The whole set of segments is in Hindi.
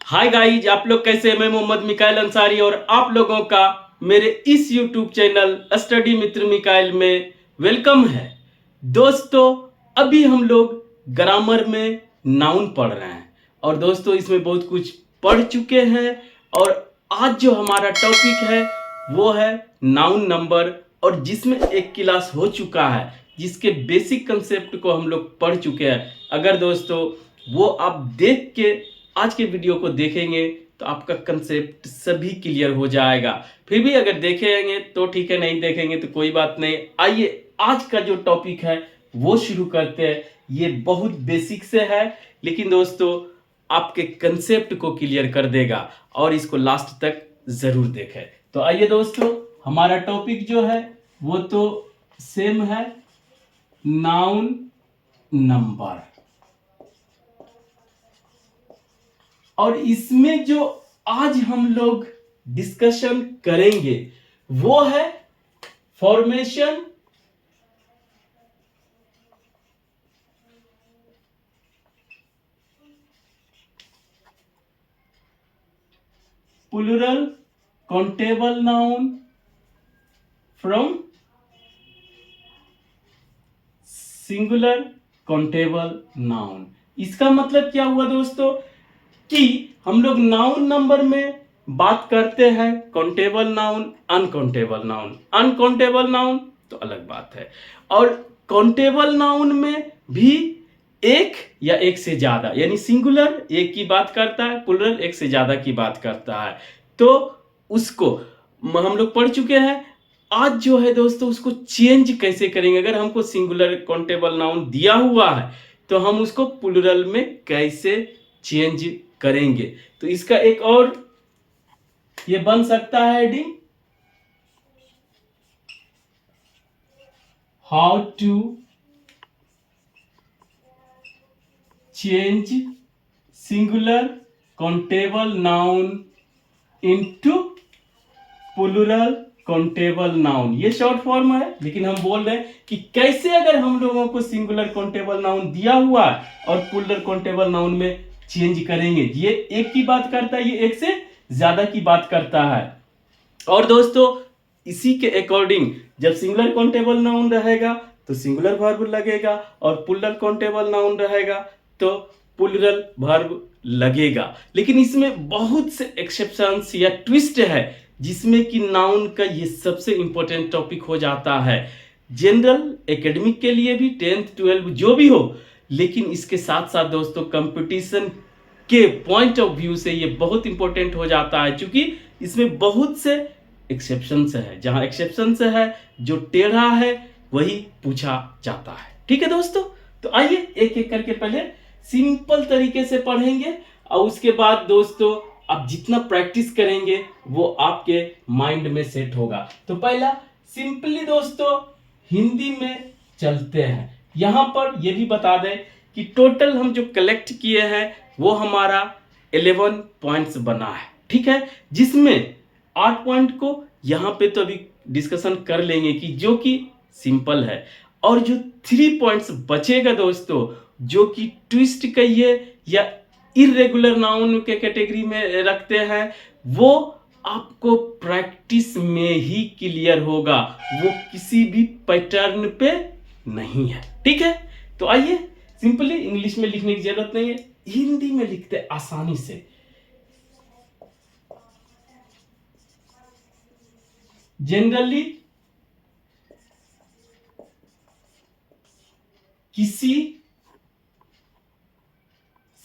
हाय गाइज, आप लोग कैसे हैं? मैं मोहम्मद मिकाइल अंसारी और आप लोगों का मेरे इस यूट्यूब चैनल स्टडी मित्र मिकाइल में वेलकम है। दोस्तों, अभी हम लोग ग्रामर में नाउन पढ़ रहे हैं और दोस्तों इसमें बहुत कुछ पढ़ चुके हैं और आज जो हमारा टॉपिक है वो है नाउन नंबर, और जिसमें एक क्लास हो चुका है जिसके बेसिक कंसेप्ट को हम लोग पढ़ चुके हैं। अगर दोस्तों वो आप देख के आज के वीडियो को देखेंगे तो आपका कंसेप्ट सभी क्लियर हो जाएगा। फिर भी अगर देखेंगे तो ठीक है, नहीं देखेंगे तो कोई बात नहीं। आइए आज का जो टॉपिक है वो शुरू करते हैं। ये बहुत बेसिक से है लेकिन दोस्तों आपके कंसेप्ट को क्लियर कर देगा और इसको लास्ट तक जरूर देखें। तो आइए दोस्तों, हमारा टॉपिक जो है वो तो सेम है, नाउन नंबर। और इसमें जो आज हम लोग डिस्कशन करेंगे वो है formation, plural countable noun from singular countable noun. इसका मतलब क्या हुआ दोस्तों कि हम लोग नाउन नंबर में बात करते हैं countable noun, uncountable noun. Uncountable noun तो अलग बात है, और काउंटेबल नाउन में भी एक या एक से ज्यादा, यानी सिंगुलर एक की बात करता है, प्लूरल एक से ज्यादा की बात करता है। तो उसको हम लोग पढ़ चुके हैं। आज जो है दोस्तों उसको चेंज कैसे करेंगे। अगर हमको सिंगुलर काउंटेबल नाउन दिया हुआ है तो हम उसको प्लूरल में कैसे चेंज करेंगे। तो इसका एक और ये बन सकता है heading, how to change singular countable noun into plural countable noun. ये शॉर्ट फॉर्म है लेकिन हम बोल रहे हैं कि कैसे अगर हम लोगों को सिंगुलर काउंटेबल नाउन दिया हुआ है और प्लूरल काउंटेबल नाउन में चेंज करेंगे। ये एक की बात करता है, ये एक से ज्यादा की बात करता है। और दोस्तों इसी के अकॉर्डिंग जब सिंगुलर काउंटेबल नाउन रहेगा तो सिंगुलर वर्ब लगेगा और प्लूरल काउंटेबल नाउन रहेगा तो प्लूरल वर्ब लगेगा। लेकिन इसमें बहुत से एक्सेप्शंस या ट्विस्ट है जिसमें कि नाउन का ये सबसे इंपॉर्टेंट टॉपिक हो जाता है जनरल एकेडमिक के लिए भी, 10th 12th जो भी हो। लेकिन इसके साथ साथ दोस्तों कंपटीशन के पॉइंट ऑफ व्यू से ये बहुत इंपॉर्टेंट हो जाता है, क्योंकि इसमें बहुत से एक्सेप्शंस है। जहां एक्सेप्शंस है जो टेढ़ा है वही पूछा जाता है। ठीक है दोस्तों, तो आइए एक एक करके पहले सिंपल तरीके से पढ़ेंगे और उसके बाद दोस्तों आप जितना प्रैक्टिस करेंगे वो आपके माइंड में सेट होगा। तो पहला सिंपली दोस्तों हिंदी में चलते हैं। यहां पर यह भी बता दें कि टोटल हम जो कलेक्ट किए हैं वो हमारा 11 पॉइंट्स बना है। ठीक है, जिसमें 8 पॉइंट को यहां पे तो अभी डिस्कशन कर लेंगे कि जो कि सिंपल है, और जो 3 पॉइंट्स बचेगा दोस्तों जो कि ट्विस्ट कहिए या इरेगुलर नाउन के कैटेगरी में रखते हैं, वो आपको प्रैक्टिस में ही क्लियर होगा, वो किसी भी पैटर्न पे नहीं है। ठीक है, तो आइए सिंपली इंग्लिश में लिखने की जरूरत नहीं है, हिंदी में लिखते आसानी से। जनरली किसी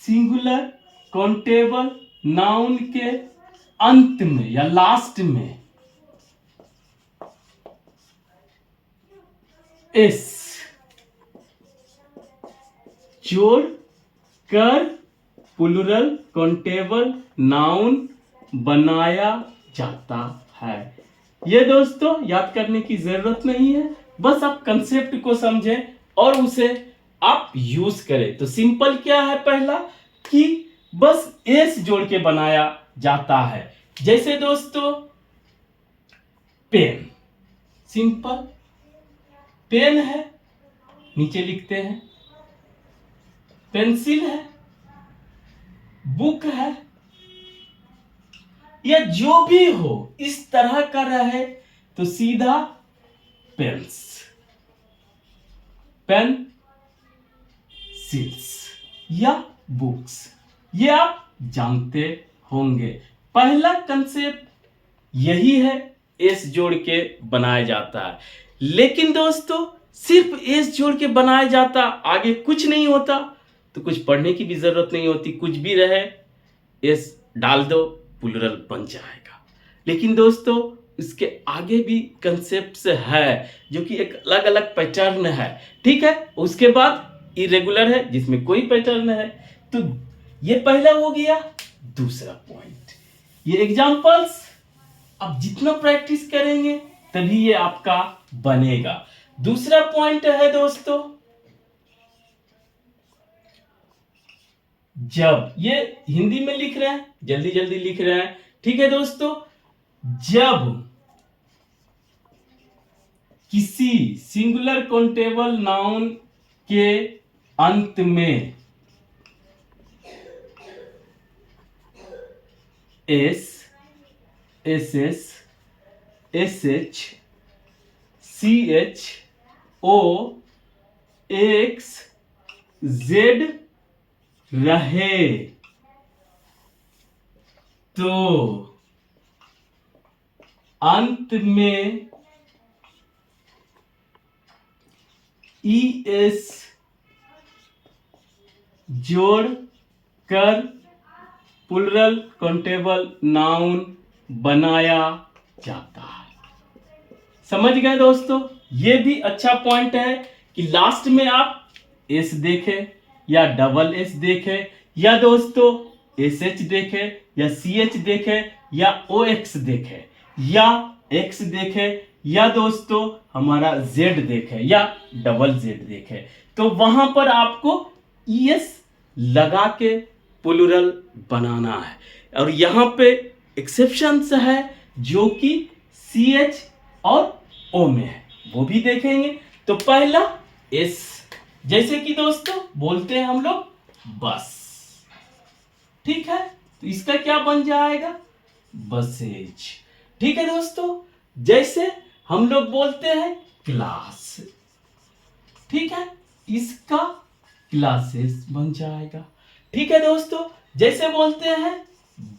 सिंगुलर काउंटेबल नाउन के अंत में या लास्ट में एस जोड़ कर प्लूरल काउंटेबल नाउन बनाया जाता है। ये दोस्तों याद करने की जरूरत नहीं है, बस आप कंसेप्ट को समझें और उसे आप यूज करें। तो सिंपल क्या है पहला कि बस एस जोड़ के बनाया जाता है। जैसे दोस्तों पेन, सिंपल पेन है, नीचे लिखते हैं। पेंसिल है, बुक है, या जो भी हो इस तरह का रहे तो सीधा पेन्स, पेन, सिल्स या बुक्स, ये आप जानते होंगे। पहला कंसेप्ट यही है, एस जोड़ के बनाया जाता है। लेकिन दोस्तों सिर्फ एस जोड़ के बनाया जाता, आगे कुछ नहीं होता, तो कुछ पढ़ने की भी जरूरत नहीं होती, कुछ भी रहे एस डाल दो प्लूरल बन जाएगा। लेकिन दोस्तों इसके आगे भी कंसेप्ट है जो कि एक अलग अलग पैटर्न है, ठीक है। उसके बाद इरेगुलर है जिसमें कोई पैटर्न है। तो ये पहला हो गया। दूसरा पॉइंट, ये एग्जांपल्स अब जितना प्रैक्टिस करेंगे तभी ये आपका बनेगा। दूसरा पॉइंट है दोस्तों, जब, ये हिंदी में लिख रहे हैं, जल्दी जल्दी लिख रहे हैं, ठीक है दोस्तों। जब किसी सिंगुलर काउंटेबल नाउन के अंत में S, S S, S H, C H, O, X, Z रहे तो अंत में ई एस जोड़ कर प्लूरल काउंटेबल नाउन बनाया जाता है। समझ गए दोस्तों? ये भी अच्छा पॉइंट है कि लास्ट में आप एस देखें या डबल एस देखें या दोस्तों एस एच देखें या सी एच देखें या ओ एक्स देखें या एक्स देखें या दोस्तों हमारा जेड देखें या डबल जेड देखें, तो वहां पर आपको ई एस लगा के प्लूरल बनाना है। और यहां पे एक्सेप्शंस है जो कि सी एच और ओ में है, वो भी देखेंगे। तो पहला एस, जैसे कि दोस्तों बोलते हैं हम लोग बस, ठीक है, तो इसका क्या बन जाएगा? बसेज। ठीक है दोस्तों, जैसे हम लोग बोलते हैं क्लास, ठीक है, इसका क्लासेस बन जाएगा। ठीक है दोस्तों, जैसे बोलते हैं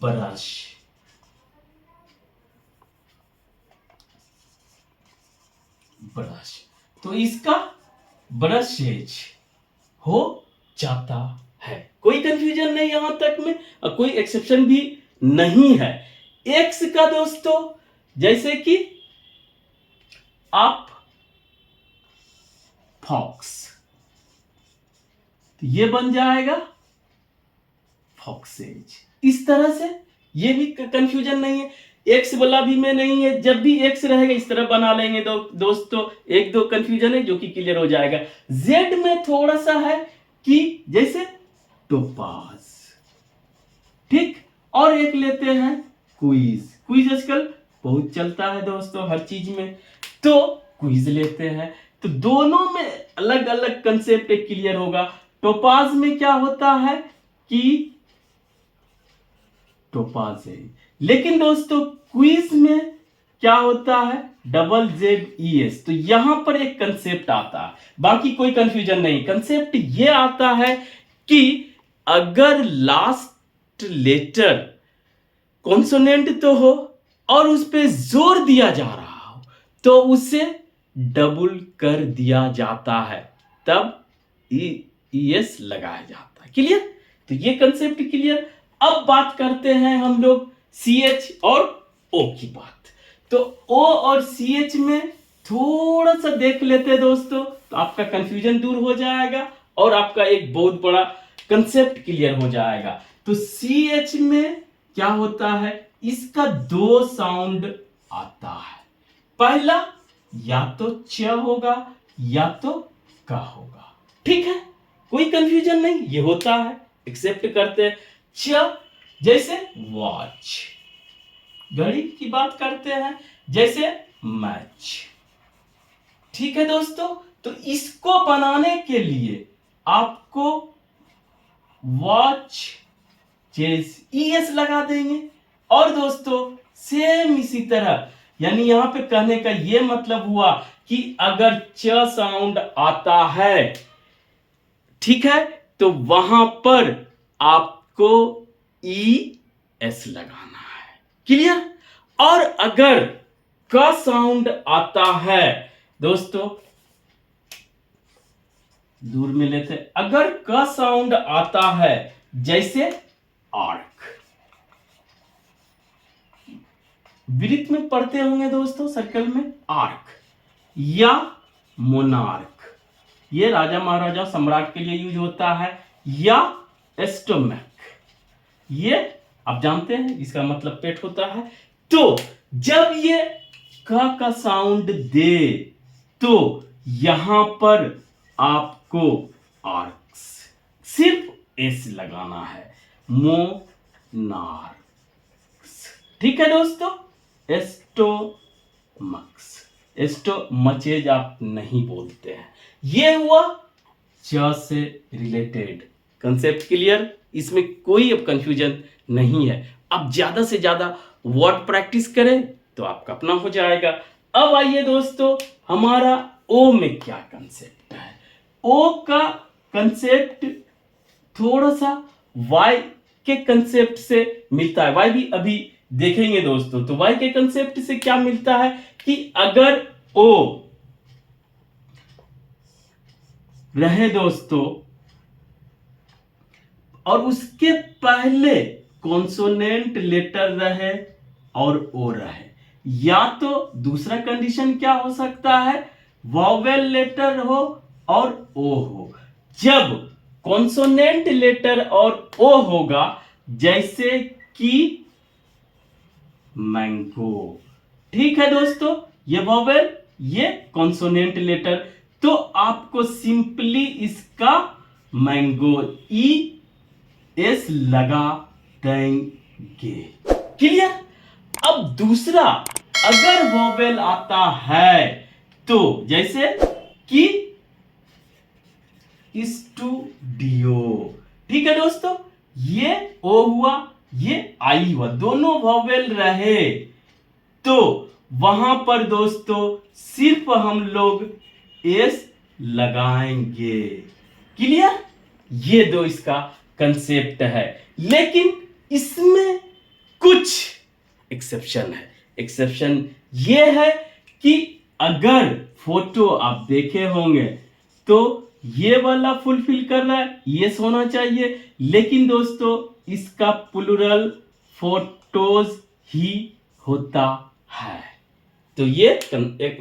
ब्रश, ब्रश, तो इसका ब्रशेज हो जाता है। कोई कंफ्यूजन नहीं यहां तक में, और कोई एक्सेप्शन भी नहीं है। एक्स का दोस्तों जैसे कि आप फॉक्स, तो ये बन जाएगा फॉक्सेज। इस तरह से ये भी कंफ्यूजन नहीं है, एक्स वाला भी में नहीं है, जब भी एक्स रहेगा इस तरह बना लेंगे। दोस्तों एक दो कंफ्यूजन है जो कि क्लियर हो जाएगा। जेड में थोड़ा सा है कि जैसे टोपाज, ठीक, और एक लेते हैं क्विज। क्विज आजकल बहुत चलता है दोस्तों हर चीज में, तो क्विज लेते हैं। तो दोनों में अलग अलग कंसेप्ट क्लियर होगा। टोपाज में क्या होता है कि टोपाज है, लेकिन दोस्तों क्विज में क्या होता है? Double Z E S. तो यहां पर एक कंसेप्ट आता है, बाकी कोई कंफ्यूजन नहीं। कंसेप्ट ये आता है कि अगर लास्ट लेटर कॉन्सोनेंट तो हो और उस पर जोर दिया जा रहा हो तो उसे डबल कर दिया जाता है, तब ई एस लगाया जाता है। क्लियर? तो ये कंसेप्ट क्लियर। अब बात करते हैं हम लोग सी एच और ओ की बात। तो ओ और सी एच में थोड़ा सा देख लेते हैं दोस्तों, तो आपका कंफ्यूजन दूर हो जाएगा और आपका एक बहुत बड़ा कंसेप्ट क्लियर हो जाएगा। तो सी एच में क्या होता है? इसका दो साउंड आता है। पहला या तो च होगा या तो का होगा, ठीक है, कोई कंफ्यूजन नहीं, ये होता है, एक्सेप्ट करते हैं। च जैसे वॉच, घड़ी की बात करते हैं, जैसे मैच, ठीक है दोस्तों। तो इसको बनाने के लिए आपको वॉच चेस ई एस लगा देंगे, और दोस्तों सेम इसी तरह, यानी यहां पे कहने का ये मतलब हुआ कि अगर च साउंड आता है, ठीक है, तो वहां पर आपको ई एस लगाना है। क्लियर? और अगर क साउंड आता है दोस्तों, दूर में लेते, अगर क साउंड आता है जैसे आर्क, वृत्त में पढ़ते होंगे दोस्तों सर्कल में, आर्क या मोनार्क, ये राजा महाराजा सम्राट के लिए यूज होता है, या एस्टोमैक, ये आप जानते हैं इसका मतलब पेट होता है। तो जब ये क का साउंड दे तो यहां पर आपको आर्क्स सिर्फ एस लगाना है, मोनार्क्स। ठीक है दोस्तों, एस्टोमक्स, एस्टोमचेज आप नहीं बोलते हैं। ये हुआ च से रिलेटेड कंसेप्ट। क्लियर? इसमें कोई अब कंफ्यूजन नहीं है। अब ज्यादा से ज्यादा वर्ड प्रैक्टिस करें तो आपका अपना हो जाएगा। अब आइए दोस्तों, हमारा ओ में क्या कंसेप्ट है। ओ का कंसेप्ट थोड़ा सा वाई के कंसेप्ट से मिलता है। वाई भी अभी देखेंगे दोस्तों। तो वाई के कंसेप्ट से क्या मिलता है कि अगर ओ रहे दोस्तों और उसके पहले कॉन्सोनेंट लेटर रहे और ओ रहे, या तो दूसरा कंडीशन क्या हो सकता है, वॉवेल लेटर हो और ओ हो। जब कॉन्सोनेंट लेटर और ओ होगा, जैसे कि मैंगो, ठीक है दोस्तों, ये वॉवेल, ये कॉन्सोनेंट लेटर, तो आपको सिंपली इसका मैंगो ई एस लगा देंगे। क्लियर? अब दूसरा, अगर वॉवेल आता है तो जैसे कि स्टूडियो, ठीक है दोस्तों, ये ओ हुआ, ये आई हुआ, दोनों वॉवेल रहे तो वहां पर दोस्तों सिर्फ हम लोग एस लगाएंगे। क्लियर? ये दो इसका कंसेप्ट है, लेकिन इसमें कुछ एक्सेप्शन है। एक्सेप्शन ये है कि अगर फोटो आप देखे होंगे तो ये वाला फुलफिल कर रहा है, ये होना चाहिए, लेकिन दोस्तों इसका प्लुरल फोटोज ही होता है। तो ये एक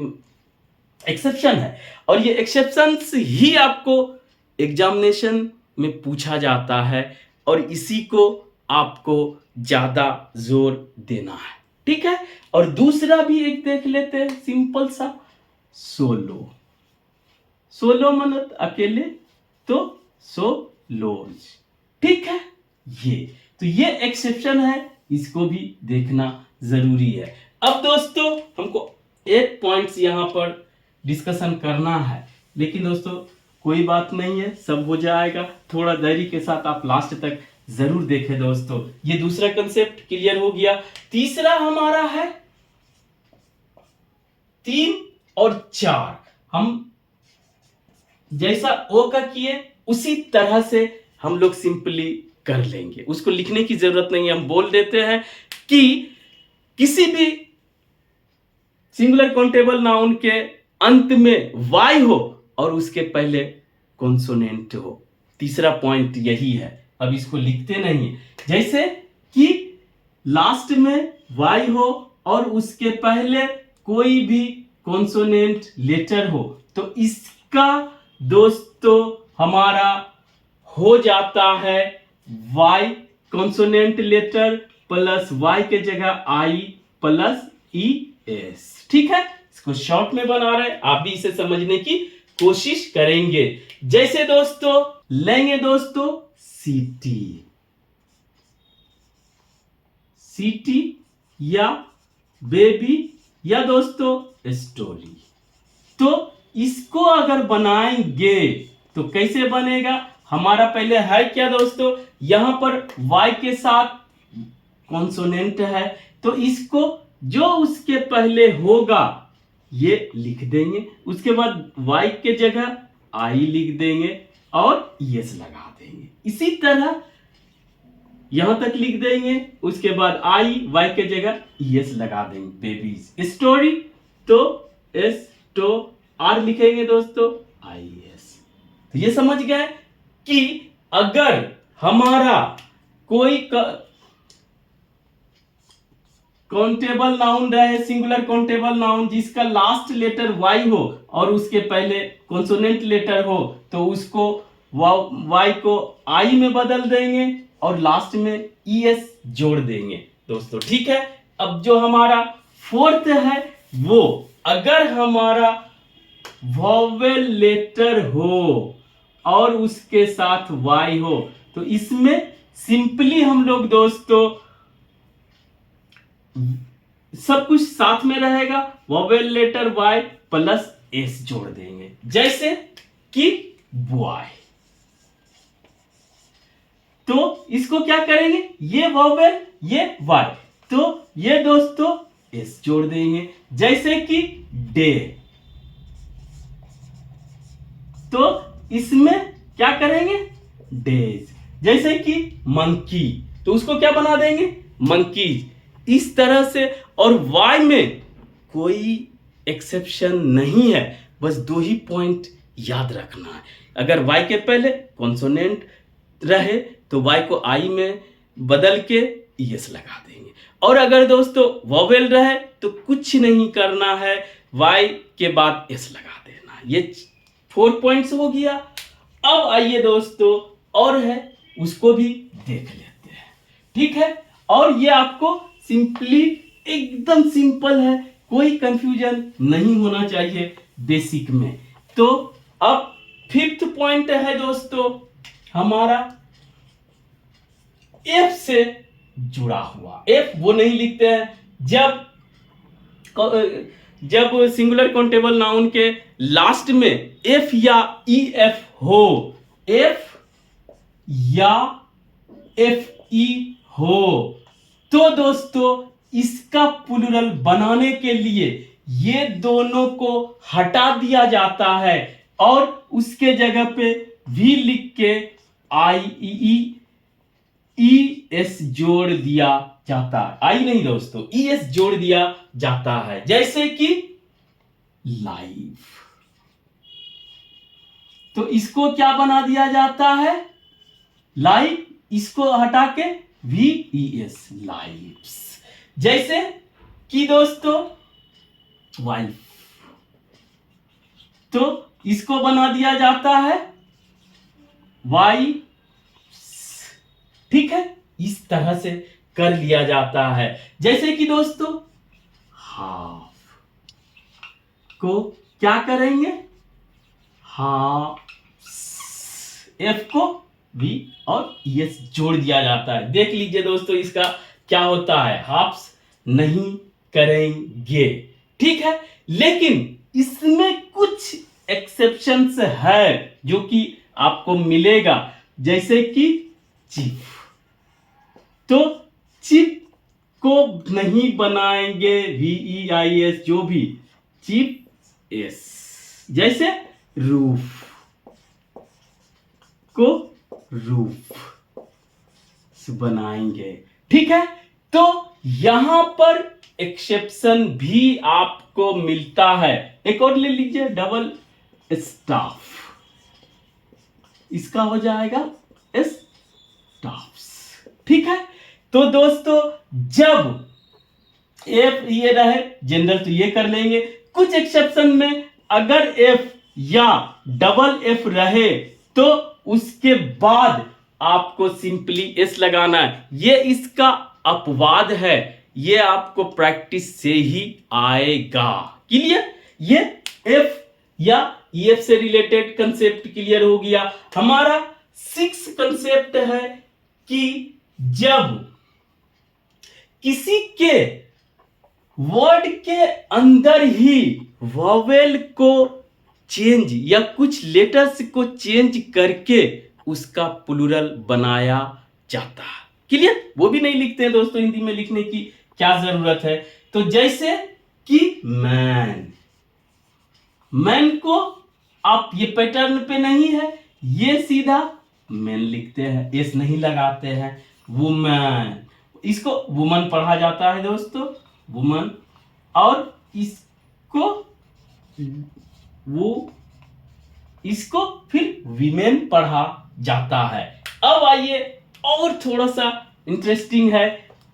एक्सेप्शन है, और ये एक्सेप्शंस ही आपको एग्जामिनेशन में पूछा जाता है, और इसी को आपको ज्यादा जोर देना है। ठीक है? और दूसरा भी एक देख लेते हैं, सिंपल सा, सोलो। सोलो मतलब अकेले, तो सोलोज। ठीक है? तो ये एक्सेप्शन है, इसको भी देखना जरूरी है। अब दोस्तों हमको एक पॉइंट्स यहां पर डिस्कशन करना है, लेकिन दोस्तों कोई बात नहीं है, सब हो जाएगा। थोड़ा धैर्य के साथ आप लास्ट तक जरूर देखें दोस्तों। ये दूसरा कंसेप्ट क्लियर हो गया। तीसरा हमारा है 3 और 4। हम जैसा ओ का किए उसी तरह से हम लोग सिंपली कर लेंगे, उसको लिखने की जरूरत नहीं है। हम बोल देते हैं कि किसी भी सिंगुलर काउंटेबल नाउन के अंत में वाई हो और उसके पहले कॉन्सोनेंट हो। तीसरा पॉइंट यही है। अब इसको लिखते नहीं है, जैसे कि लास्ट में वाई हो और उसके पहले कोई भी कॉन्सोनेंट लेटर हो, तो इसका दोस्तों हमारा हो जाता है Y consonant letter plus Y के जगह आई प्लस ई एस। ठीक है? इसको शॉर्ट में बना रहे हैं, आप भी इसे समझने की कोशिश करेंगे। जैसे दोस्तों लेंगे दोस्तों सीटी, सीटी या बेबी या दोस्तों स्टोरी। तो इसको अगर बनाएंगे तो कैसे बनेगा? हमारा पहले है क्या दोस्तों, यहां पर y के साथ कॉन्सोनेंट है, तो इसको जो उसके पहले होगा ये लिख देंगे, उसके बाद y के जगह I लिख देंगे और ES लगा देंगे। इसी तरह यहां तक लिख देंगे, उसके बाद y के जगह ES लगा देंगे। बेबीज स्टोरी तो R लिखेंगे दोस्तों IS। तो ये समझ गए कि अगर हमारा कोई काउंटेबल नाउन रहे, सिंगुलर काउंटेबल नाउन जिसका लास्ट लेटर y हो और उसके पहले कॉन्सोनेंट लेटर हो, तो उसको y को I में बदल देंगे और लास्ट में ES जोड़ देंगे दोस्तों। ठीक है। अब जो हमारा फोर्थ है वो, अगर हमारा वॉवेल लेटर हो और उसके साथ y हो, तो इसमें सिंपली हम लोग दोस्तों सब कुछ साथ में रहेगा, vowel letter y plus s जोड़ देंगे, जैसे कि बॉय। तो इसको क्या करेंगे, ये वॉवेल ये y, तो ये दोस्तों s जोड़ देंगे, जैसे कि डे। तो इसमें क्या करेंगे, डेज, जैसे कि मंकी, तो उसको क्या बना देंगे, मंकीज। इस तरह से, और y में कोई एक्सेप्शन नहीं है, बस दो ही पॉइंट याद रखना है। अगर y के पहले कॉन्सोनेंट रहे तो y को I में बदल के ES लगा देंगे, और अगर दोस्तों वॉवेल रहे तो कुछ नहीं करना है, y के बाद s लगा देना। ये 4 पॉइंट्स हो गया। अब आइए दोस्तों और है उसको भी देख लेते हैं। ठीक है, और ये आपको सिंपली एकदम सिंपल है, कोई कंफ्यूजन नहीं होना चाहिए बेसिक में। तो अब 5th पॉइंट है दोस्तों हमारा F से जुड़ा हुआ। F वो नहीं लिखते हैं जब सिंगुलर काउंटेबल नाउन के लास्ट में F या EF हो, F या FE हो, तो दोस्तों इसका प्लुरल बनाने के लिए ये दोनों को हटा दिया जाता है और उसके जगह पे V लिख के ES जोड़ दिया जाता है। I नहीं दोस्तों, ES जोड़ दिया जाता है, जैसे कि लाइफ। तो इसको क्या बना दिया जाता है, लाइफ, इसको हटा के VES लाइव्स, जैसे कि दोस्तों वाइफ। तो इसको बना दिया जाता है वाइफ। ठीक है, इस तरह से कर लिया जाता है, जैसे कि दोस्तों हाफ को क्या करेंगे, हाफ, F को V और ES जोड़ दिया जाता है। देख लीजिए दोस्तों इसका क्या होता है, हाफ्स नहीं करेंगे। ठीक है, लेकिन इसमें कुछ एक्सेप्शंस है जो कि आपको मिलेगा, जैसे कि चीफ। तो चीफ को नहीं बनाएंगे VEIS, जो भी चीफ S, जैसे रूफ को रूफ बनाएंगे। ठीक है, तो यहां पर एक्सेप्शन भी आपको मिलता है। एक और ले लीजिए, डबल स्टाफ, इसका हो जाएगा स्टाफ्स। ठीक है, तो दोस्तों जब F ये रहे जनरल तो ये कर लेंगे, कुछ एक्सेप्शन में अगर F या डबल F रहे तो उसके बाद आपको सिंपली S लगाना है। ये इसका अपवाद है, ये आपको प्रैक्टिस से ही आएगा। क्लियर, ये F या EF से रिलेटेड कंसेप्ट क्लियर हो गया। हमारा 6 कंसेप्ट है कि जब किसी के वर्ड के अंदर ही वॉवेल को चेंज या कुछ लेटर्स को चेंज करके उसका प्लुरल बनाया जाता है। क्लियर? वो भी नहीं लिखते हैं दोस्तों, हिंदी में लिखने की क्या जरूरत है। तो जैसे कि मैन, मैन को आप ये पैटर्न पे नहीं है, ये सीधा मैन लिखते हैं, एस नहीं लगाते हैं। वुमन, इसको वुमन पढ़ा जाता है दोस्तों, वुमन, और इसको वो इसको फिर वीमेन पढ़ा जाता है। अब आइए और थोड़ा सा इंटरेस्टिंग है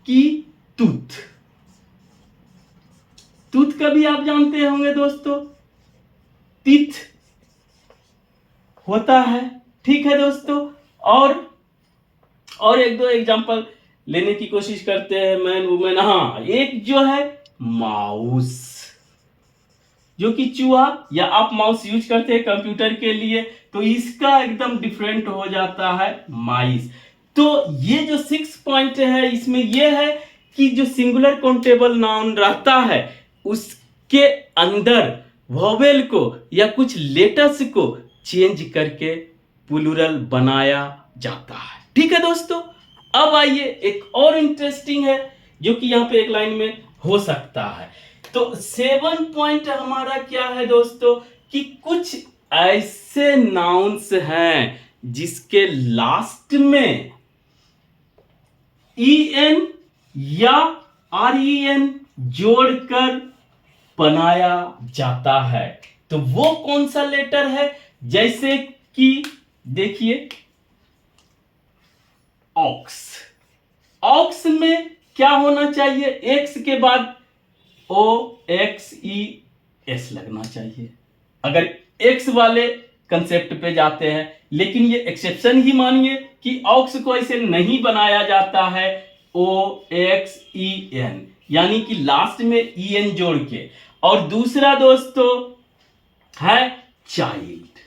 कि टूथ, टूथ का भी आप जानते होंगे दोस्तों, टीथ होता है, ठीक है दोस्तों। और एक दो एग्जांपल लेने की कोशिश करते हैं, मैन वुमेन। हाँ, एक जो है माउस, जो कि चूहा, या आप माउस यूज करते हैं कंप्यूटर के लिए, तो इसका एकदम डिफरेंट हो जाता है माइस। तो ये जो 6 पॉइंट है, इसमें ये है कि जो सिंगुलर काउंटेबल नाउन रहता है उसके अंदर वोवेल को या कुछ लेटर्स को चेंज करके प्लूरल बनाया जाता है, ठीक है दोस्तों। अब आइए एक और इंटरेस्टिंग है जो कि यहाँ पे एक लाइन में हो सकता है। तो 7 पॉइंट हमारा क्या है दोस्तों, कि कुछ ऐसे नाउन्स हैं जिसके लास्ट में en या ren जोड़कर बनाया जाता है। तो वो कौन सा लेटर है, जैसे कि देखिए ऑक्स, ऑक्स में क्या होना चाहिए, एक्स के बाद OXES लगना चाहिए, अगर एक्स वाले कंसेप्ट पे जाते हैं। लेकिन ये एक्सेप्शन ही मानिए कि ऑक्स को ऐसे नहीं बनाया जाता है OXEN, यानी कि लास्ट में en जोड़ के। और दूसरा दोस्तों है चाइल्ड,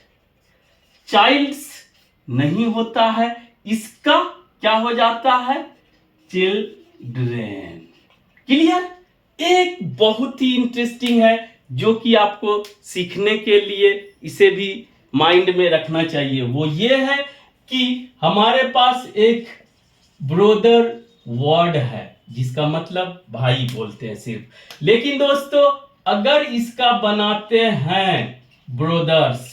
चाइल्ड्स नहीं होता है, इसका क्या हो जाता है, चिल्ड्रेन, क्लियर। एक बहुत ही इंटरेस्टिंग है जो कि आपको सीखने के लिए इसे भी माइंड में रखना चाहिए, वो ये है कि हमारे पास एक ब्रोदर वर्ड है जिसका मतलब भाई बोलते हैं सिर्फ, लेकिन दोस्तों अगर इसका बनाते हैं ब्रोदर्स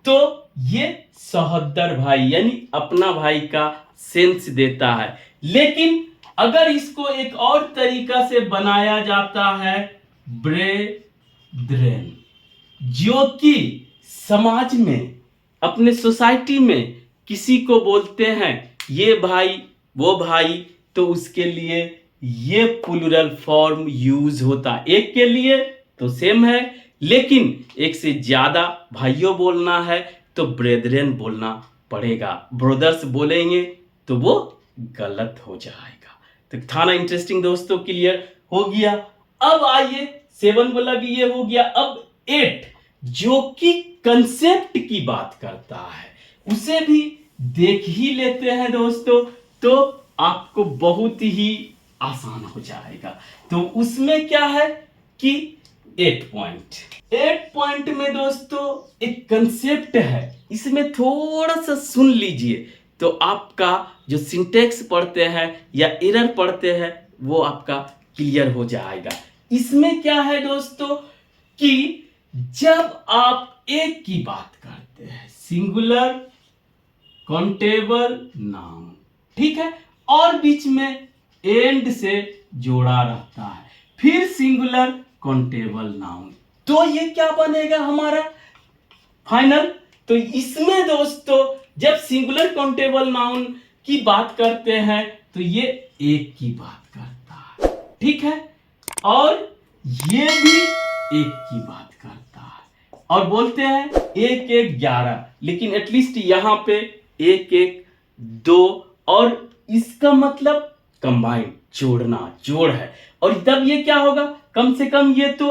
तो ये सहोदर भाई यानी अपना भाई का सेंस देता है। लेकिन अगर इसको एक और तरीका से बनाया जाता है ब्रेद्रेन, जो कि समाज में, अपने सोसाइटी में किसी को बोलते हैं ये भाई वो भाई, तो उसके लिए ये प्लूरल फॉर्म यूज होता है। एक के लिए तो सेम है, लेकिन एक से ज्यादा भाइयों बोलना है तो ब्रेदरेन बोलना पड़ेगा, ब्रदर्स बोलेंगे तो वो गलत हो जाएगा। तो था ना इंटरेस्टिंग दोस्तों, क्लियर हो गया। अब आइए 7 वाला भी ये हो गया। अब 8 जो कि कंसेप्ट की बात करता है उसे भी देख ही लेते हैं दोस्तों, तो आपको बहुत ही आसान हो जाएगा। तो उसमें क्या है कि 8 पॉइंट में दोस्तों एक कंसेप्ट है, इसमें थोड़ा सा सुन लीजिए तो आपका जो सिंटेक्स पढ़ते हैं या एरर पढ़ते हैं वो आपका क्लियर हो जाएगा। इसमें क्या है दोस्तों कि जब आप एक की बात करते हैं, सिंगुलर काउंटेबल नाउन, ठीक है, और बीच में एंड से जोड़ा रहता है, फिर सिंगुलर काउंटेबल नाउन, तो ये क्या बनेगा हमारा फाइनल। तो इसमें दोस्तों जब सिंगुलर काउंटेबल नाउन की बात करते हैं तो ये एक की बात करता है, ठीक है, और ये भी एक की बात करता है, और बोलते हैं 1 1 11, लेकिन एटलीस्ट यहां पे 1 1 2, और इसका मतलब कंबाइन, जोड़ना, जोड़ है। और तब ये क्या होगा, कम से कम ये तो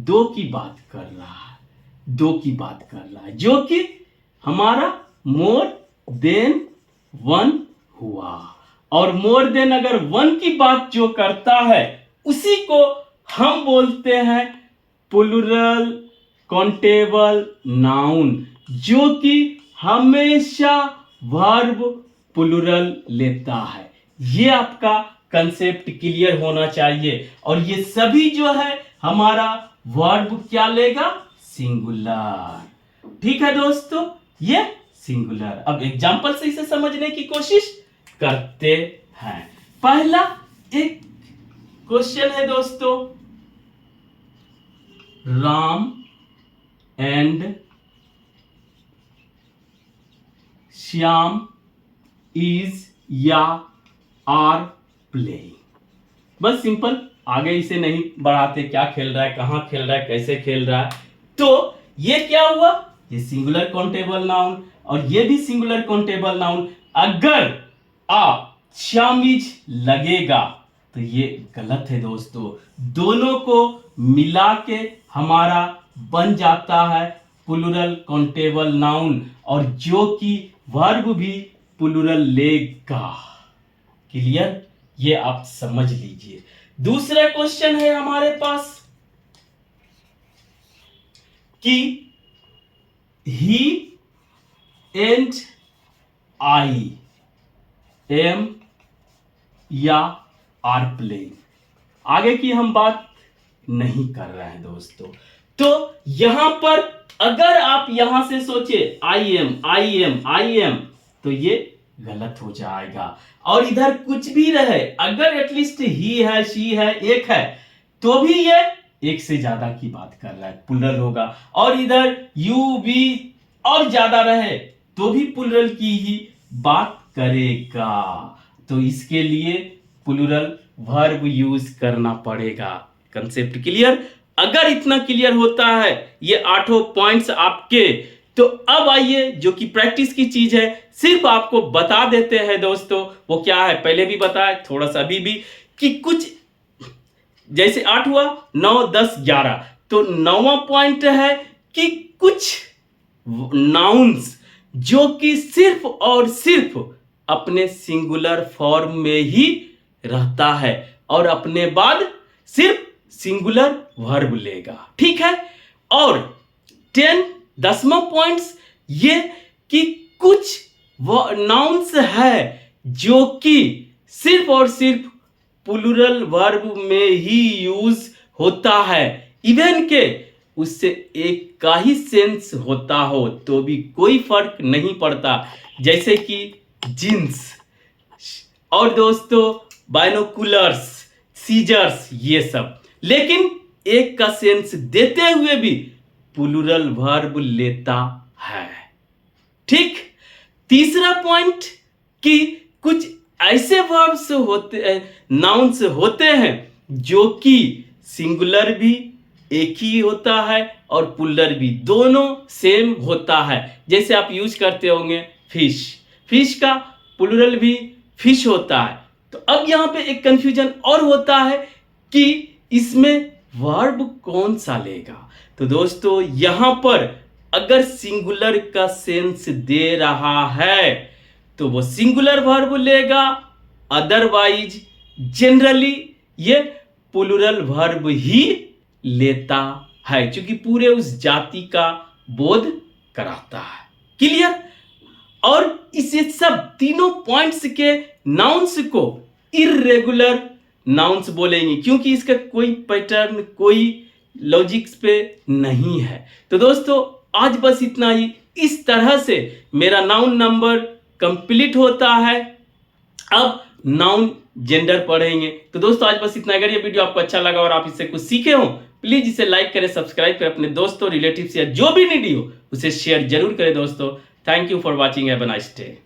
2 की बात कर रहा है, 2 की बात कर रहा है, जो कि हमारा मोर देन 1 हुआ। और मोर देन अगर 1 की बात जो करता है उसी को हम बोलते हैं प्लूरल काउंटेबल नाउन, जो कि हमेशा वर्ब प्लूरल लेता है। ये आपका कंसेप्ट क्लियर होना चाहिए। और ये सभी जो है हमारा वर्ब क्या लेगा? सिंगुलर। ठीक है दोस्तों, ये सिंगुलर। अब एग्जांपल से इसे समझने की कोशिश करते हैं। पहला एक क्वेश्चन है दोस्तों, राम एंड श्याम इज या आर प्लेइंग। बस सिंपल, आगे इसे नहीं बढ़ाते, क्या खेल रहा है, कहां खेल रहा है, कैसे खेल रहा है। तो ये क्या हुआ? ये सिंगुलर काउंटेबल नाउन और ये भी सिंगुलर काउंटेबल नाउन। अगर आ श्याम इज लगेगा तो ये गलत है दोस्तों। दोनों को मिला के हमारा बन जाता है प्लूरल काउंटेबल नाउन, और जो कि वर्ब भी प्लूरल लेगा। क्लियर? ये आप समझ लीजिए। दूसरा क्वेश्चन है हमारे पास कि ही एंड आई एम या आर प्लेइंग। आगे की हम बात नहीं कर रहे हैं दोस्तों। तो यहां पर अगर आप यहां से सोचे आई एम, तो ये गलत हो जाएगा। और इधर कुछ भी रहे, अगर एटलीस्ट ही है, शी है, एक है, तो भी ये एक से ज्यादा की बात कर रहा है, प्लूरल होगा। और इधर यू वी और ज्यादा रहे तो भी प्लूरल की ही बात करेगा। तो इसके लिए प्लूरल वर्ब यूज करना पड़ेगा। Concept clear? अगर इतना क्लियर होता है ये 8 पॉइंट्स आपके, तो अब आइए जो कि प्रैक्टिस की चीज है, सिर्फ आपको बता देते हैं दोस्तों। वो क्या है? पहले भी बताया, थोड़ा सा अभी भी, कि कुछ जैसे 8 हुआ, 9, 10, 11, तो 9वां पॉइंट है कि कुछ नाउन्स जो कि सिर्फ और सिर्फ अपने सिंगुलर फॉर्म में ही रहता है और अपने बाद सिर्फ सिंगुलर वर्ब लेगा। ठीक है? और 10वां पॉइंट्स ये कि कुछ नाउन्स है जो कि सिर्फ और सिर्फ प्लूरल वर्ब में ही यूज होता है, इवन के उससे एक का ही सेंस होता हो तो भी कोई फर्क नहीं पड़ता, जैसे कि जींस और दोस्तों बाइनोकुलर्स, सीजर्स, ये सब। लेकिन एक का सेंस देते हुए भी प्लूरल वर्ब लेता है। ठीक? तीसरा पॉइंट कि कुछ ऐसे वर्ब्स होते, नाउन्स होते हैं जो कि सिंगुलर भी एक ही होता है और प्लूरल भी, दोनों सेम होता है। जैसे आप यूज करते होंगे फिश, फिश का प्लूरल भी फिश होता है। तो अब यहां पे एक कंफ्यूजन और होता है कि इसमें वर्ब कौन सा लेगा। तो दोस्तों यहां पर अगर सिंगुलर का सेंस दे रहा है तो वो सिंगुलर वर्ब लेगा, अदरवाइज जनरली ये प्लूरल वर्ब ही लेता है, क्योंकि पूरे उस जाति का बोध कराता है। क्लियर? और इसे सब तीनों पॉइंट्स के नाउन्स को इर्रेगुलर नाउन्स बोलेंगे, क्योंकि इसका कोई पैटर्न, कोई लॉजिक्स पे नहीं है। तो दोस्तों आज बस इतना ही। इस तरह से मेरा नाउन नंबर कंप्लीट होता है। अब नाउन जेंडर पढ़ेंगे। तो दोस्तों आज बस इतना। अगर ये वीडियो आपको अच्छा लगा और आप इससे कुछ सीखे हो, प्लीज इसे लाइक करें, सब्सक्राइब करें, अपने दोस्तों, रिलेटिव्स या जो भी नीडी हो उसे शेयर जरूर करें दोस्तों। Thank you for watching. Have a nice day.